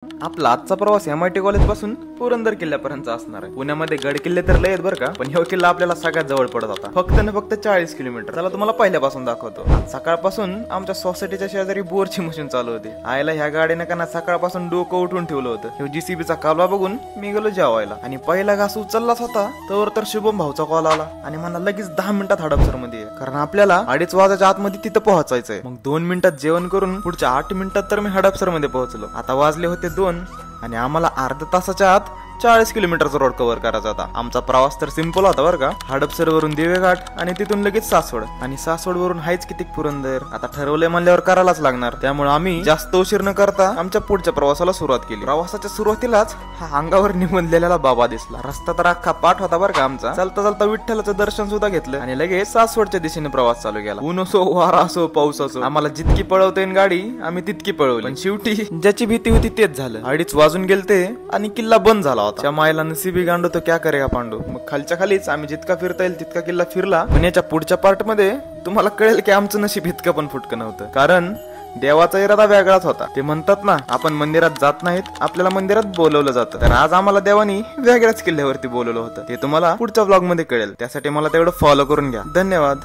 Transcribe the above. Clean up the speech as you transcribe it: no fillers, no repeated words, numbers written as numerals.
आपला आजचा प्रवास MIT कॉलेज पासून पुरंदर किल्ल्यापर्यंत असणार आहे। पुण्यामध्ये गड किल्ले तर लय आहेत बरं का, पण ह्यो किल्ला आपल्याला सगळ्यात जवळ पडत होता, फक्त न फक्त 40 किलोमीटर। चला तुम्हाला पहिल्यापासून दाखवतो। सकाळपासून आमच्या सोसायटीच्या शेजारी बोरची मशीन चालू होती। आयला ह्या गाडीने का ना सकाळपासून डोकं उठून ठेवलं होतं। ह्यो JCBचा कालवा बघून मी गेलो जेवायला आणि पहिला घास उचललाच होता तर शुभम भाऊचा कॉल आला आणि मला लगेच 10 मिनिटात हडपसर मध्ये कारण आपल्याला 2:30 वाजायच्या आतमध्ये तिथं पोहोचायचंय। मग 2 मिनिटात जेवण करून पुढच्या 8 मिनिटात तर मी हडपसर मध्ये पोहोचलो। आता वाजले होते 2 आणि आम्हाला अर्ध्या तासाच्या आत 40 किलोमीटरचा रोड कव्हर करायचा होता। आमचा प्रवास तर सिंपल होता बरं का। हडपसर वरून दिवेघाट आणि तिथून लगेच सासवड आणि सासवड वरून हायच किती पुरंदर। आता ठरवलंय म्हणल्यावर करायलाच लागणार, त्यामुळे आम्ही जास्त उशीर न करता आमच्या पुढच्या प्रवासाला सुरुवात केली। प्रवासाच्या सुरुवातीलाच हा अंगावर निमंदलेला बाबा दिसला। रस्ता तर अख्खा पाठ होता बरं का आमचा। चालता चालता विठ्ठलाचं दर्शन सुद्धा घेतलं आणि लगेच सासवडच्या दिशेने प्रवास चालू केला। ऊन असो, वारा असो, पाऊस असो, आम्हाला जितकी पळवता येईल गाडी आम्ही तितकी पळवली, पण शेवटी ज्याची भीती होती तेच झालं। 2:30 वाजून गेलते आणि किल्ला बंद झाला होता। त्या मायला नसीबी गांडू तो क्या करेगा पांडू। मग खालच्या खालीच आम्ही जितका फिरता येईल तितका किल्ला फिरला, पण याच्या पुढच्या पार्ट मध्ये तुम्हाला कळेल की आमचं नशीब इतकं पण फुटकं नव्हतं, कारण देवाचा इरादा वेगळाच होता। ते म्हणतात ना, आपण मंदिरात जात नाहीत, आपल्याला मंदिरात बोलवलं जातं। तर आज आम्हाला देवानी वेगळ्याच किल्ल्यावरती बोलवलं होतं, ते तुम्हाला पुढच्या व्लॉग मध्ये कळेल। त्यासाठी मला तेवढं फॉलो करून घ्या। धन्यवाद।